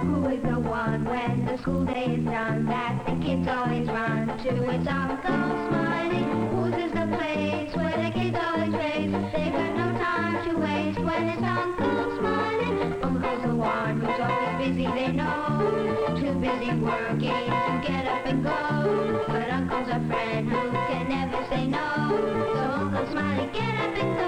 Who is the one when the school day is done that the kids always run to? It's Uncle Smiley. Whose is the place where the kids always race? They've got no time to waste when it's Uncle Smiley. Uncle's the one who's always busy, they know. Too busy working to get up and go. But Uncle's a friend who can never say no. So Uncle Smiley, get up and go.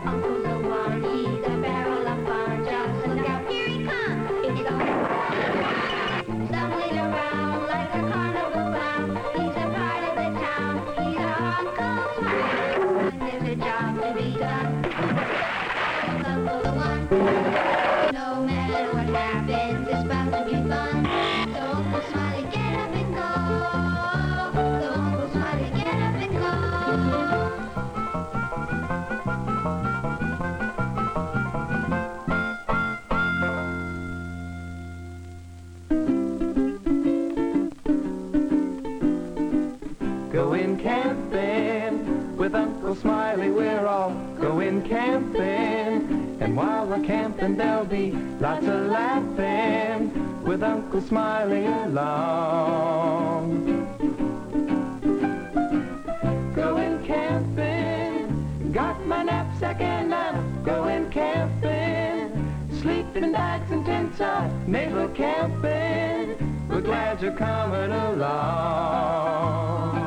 Uncle's the one, he's a barrel of fun. Just look out, here he comes. It's all stumbling around like a carnival clown. He's a part of the town. He's our Uncle Smiley. When there's a job to be done, Uncle's the one. No matter what happens, it's bound to be fun. So Uncle Smiley, get up and go. So Uncle Smiley, get up and go. Going camping with Uncle Smiley, we're all going camping. And while we're camping, there'll be lots of laughing with Uncle Smiley along. Going camping, got my knapsack and I'm going camping. Sleeping bags and tents are neighbor camping. We're glad you're coming along.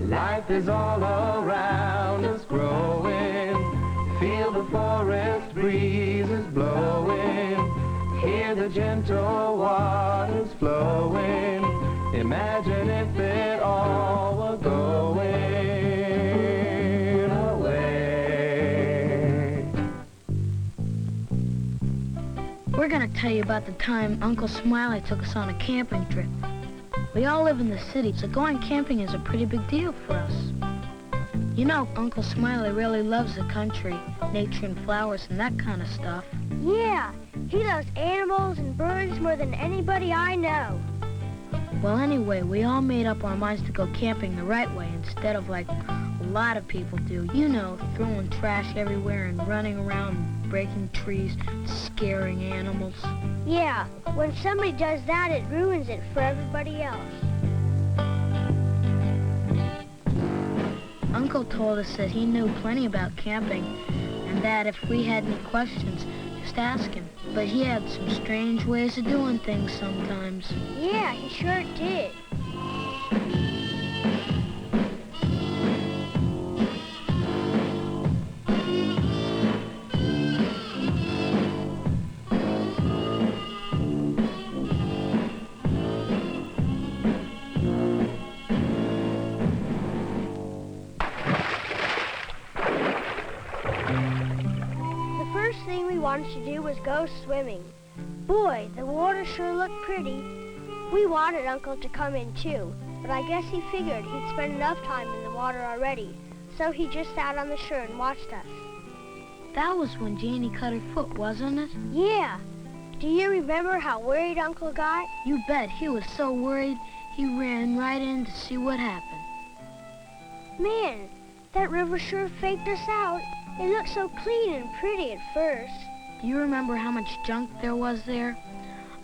Life is all around us growing. Feel the forest breezes blowing. Hear the gentle waters flowing. Imagine if it all were going away. We're gonna tell you about the time Uncle Smiley took us on a camping trip. We all live in the city, so going camping is a pretty big deal for us. You know, Uncle Smiley really loves the country, nature and flowers and that kind of stuff. Yeah, he loves animals and birds more than anybody I know. Well, anyway, we all made up our minds to go camping the right way instead of like a lot of people do. You know, throwing trash everywhere and running around and breaking trees, scaring animals. Yeah, when somebody does that, it ruins it for everybody else. Uncle told us that he knew plenty about camping and that if we had any questions, just ask him. But he had some strange ways of doing things sometimes. Yeah, he sure did. Wanted to do was go swimming. Boy, the water sure looked pretty. We wanted Uncle to come in too, but I guess he figured he'd spent enough time in the water already, so he just sat on the shore and watched us. That was when Janie cut her foot, wasn't it? Yeah. Do you remember how worried Uncle got? You bet. He was so worried, he ran right in to see what happened. Man, that river sure faked us out. It looked so clean and pretty at first. Do you remember how much junk there was there?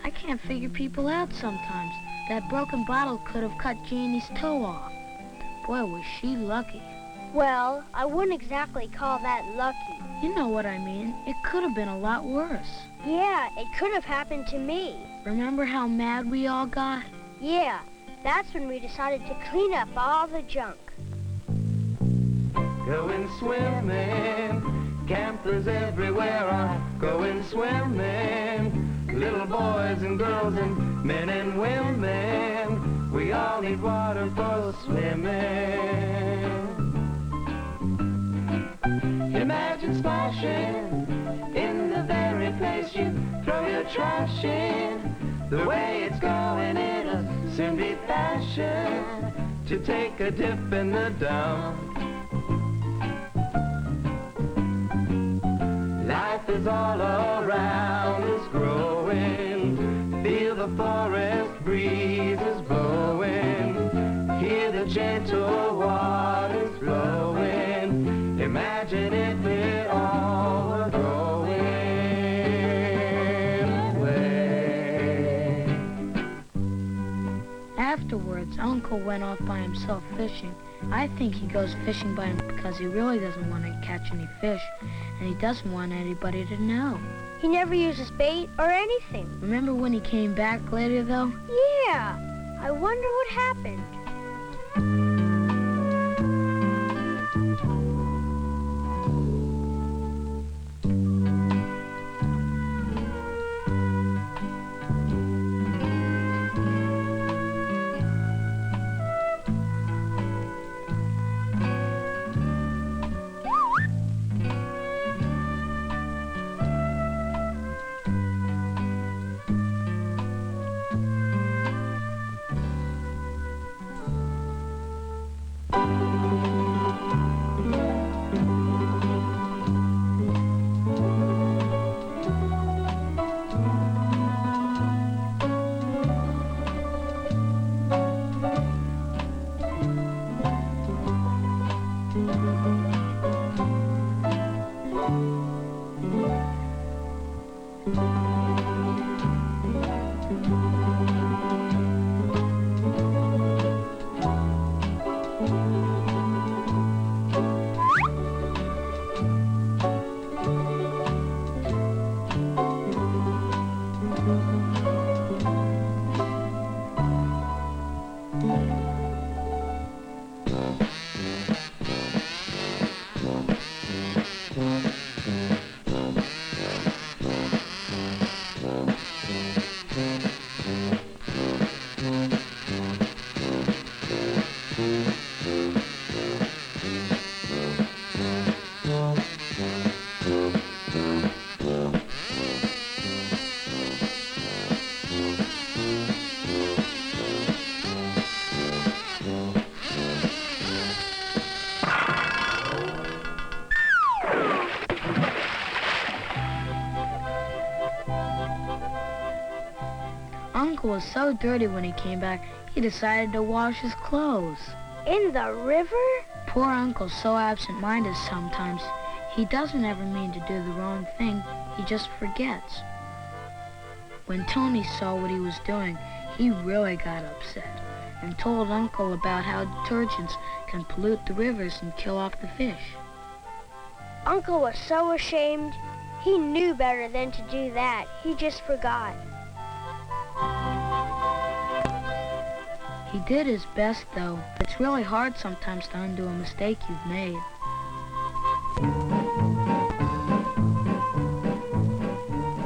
I can't figure people out sometimes. That broken bottle could have cut Janie's toe off. Boy, was she lucky. Well, I wouldn't exactly call that lucky. You know what I mean. It could have been a lot worse. Yeah, it could have happened to me. Remember how mad we all got? Yeah, that's when we decided to clean up all the junk. Going swimming, campers everywhere are going swimming. Little boys and girls and men and women, we all need water for swimming. Imagine splashing in the very place you throw your trash in. The way it's going, it'll soon be fashion to take a dip in the dump. Life is all around us growing. Feel the forest breezes blowing. Hear the gentle waters flowing. Uncle went off by himself fishing. I think he goes fishing by himself because he really doesn't want to catch any fish, and he doesn't want anybody to know. He never uses bait or anything. Remember when he came back later, though? Yeah, I wonder what happened. Uncle was so dirty when he came back, he decided to wash his clothes. In the river? Poor Uncle's so absent-minded sometimes. He doesn't ever mean to do the wrong thing, he just forgets. When Tony saw what he was doing, he really got upset and told Uncle about how detergents can pollute the rivers and kill off the fish. Uncle was so ashamed. He knew better than to do that. He just forgot. He did his best, though. It's really hard sometimes to undo a mistake you've made.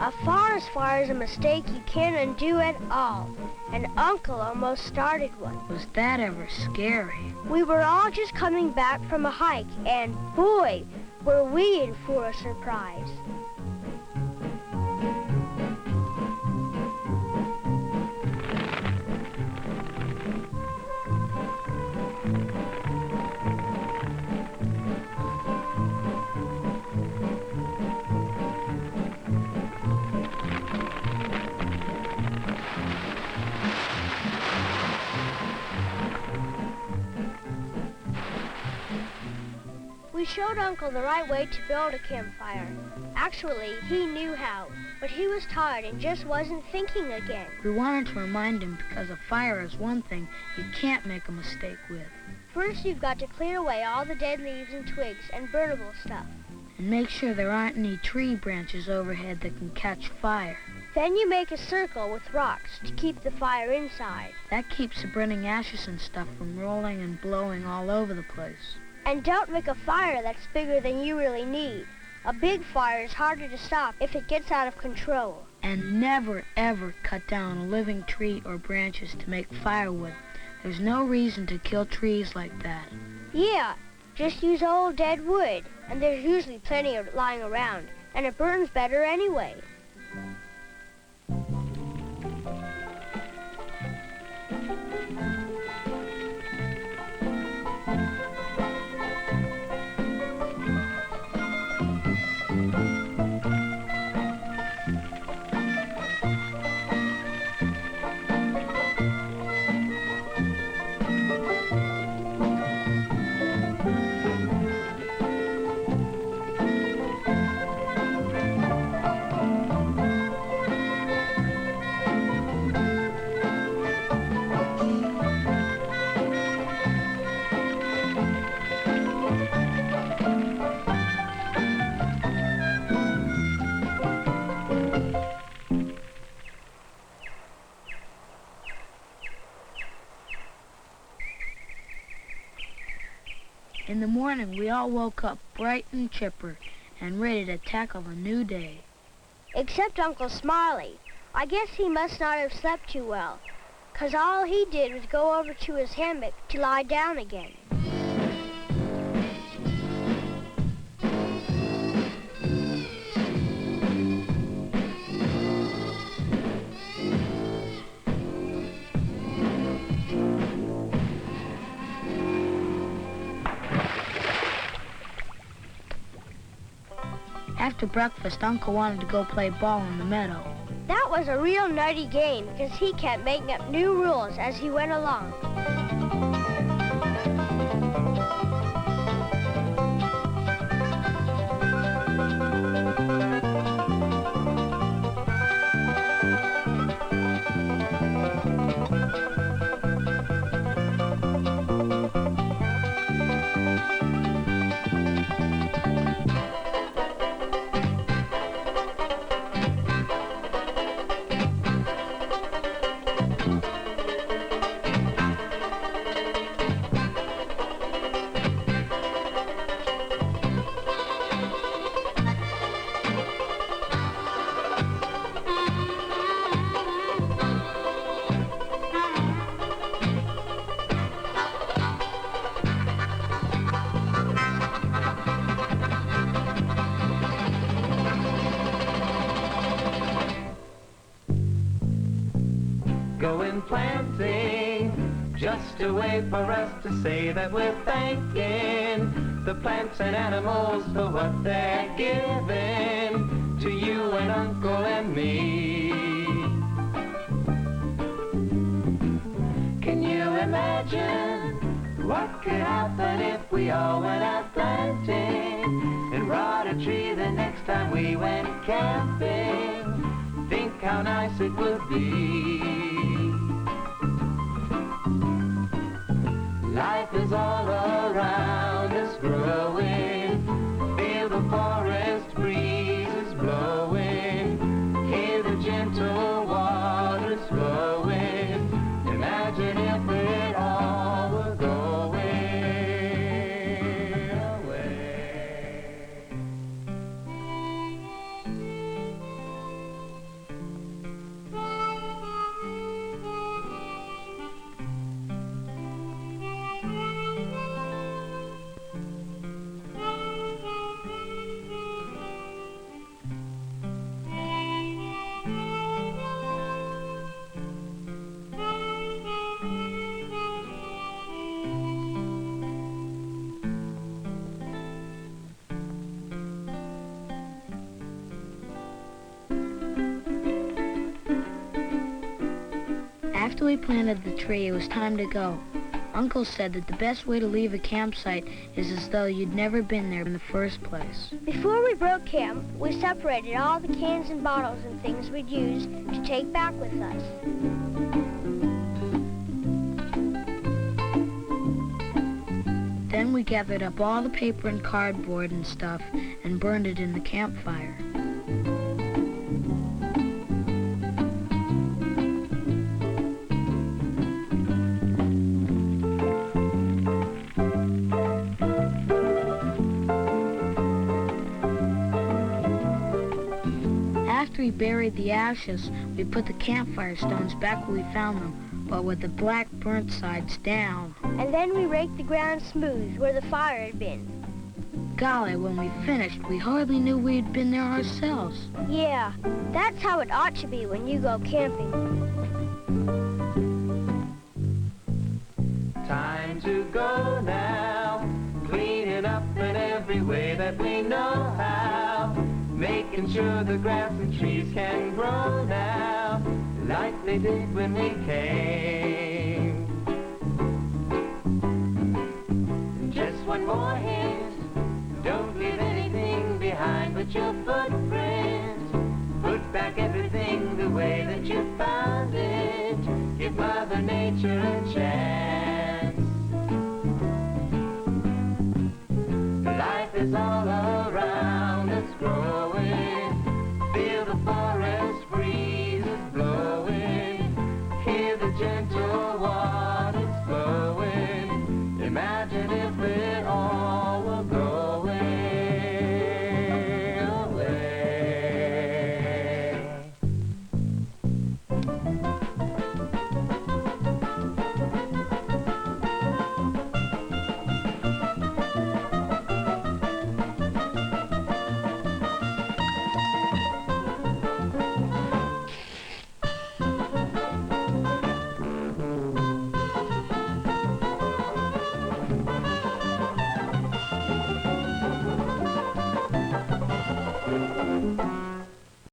A forest fire is a mistake you can't undo at all. And Uncle almost started one. Was that ever scary? We were all just coming back from a hike, and boy, were we in for a surprise. We showed Uncle the right way to build a campfire. Actually, he knew how, but he was tired and just wasn't thinking again. We wanted to remind him because a fire is one thing you can't make a mistake with. First, you've got to clear away all the dead leaves and twigs and burnable stuff. And make sure there aren't any tree branches overhead that can catch fire. Then you make a circle with rocks to keep the fire inside. That keeps the burning ashes and stuff from rolling and blowing all over the place. And don't make a fire that's bigger than you really need. A big fire is harder to stop if it gets out of control. And never, ever cut down a living tree or branches to make firewood. There's no reason to kill trees like that. Yeah, just use old dead wood, and there's usually plenty of lying around, and it burns better anyway. In the morning, we all woke up bright and chipper and ready to tackle a new day. Except Uncle Smiley. I guess he must not have slept too well, 'cause all he did was go over to his hammock to lie down again. After breakfast, Uncle wanted to go play ball in the meadow. That was a real nutty game, because he kept making up new rules as he went along. Going planting, just a way for us to say that we're thanking the plants and animals for what they're giving to you and Uncle and me. Can you imagine what could happen if we all went out planting and brought a tree the next time we went camping? Think how nice it would be. Life is all around us growing. Feel the forest breezes blowing. Hear the gentle waters flowing. Imagine if it all were going away. After we planted the tree, it was time to go. Uncle said that the best way to leave a campsite is as though you'd never been there in the first place. Before we broke camp, we separated all the cans and bottles and things we'd use to take back with us. Then we gathered up all the paper and cardboard and stuff and burned it in the campfire. After we buried the ashes, we put the campfire stones back where we found them, but with the black burnt sides down. And then we raked the ground smooth where the fire had been. Golly, when we finished, we hardly knew we'd been there ourselves. Yeah, that's how it ought to be when you go camping. Time to go now, cleaning up in every way that we know how, making sure the grass and trees can grow now, like they did when we came. Just one more hint, don't leave anything behind but your footprint. Put back everything the way that you found it. Give Mother Nature a chance. Life is all around us growing. Feel the forest breezes blowing. Hear the gentle waters flowing. Imagine if it all Uncle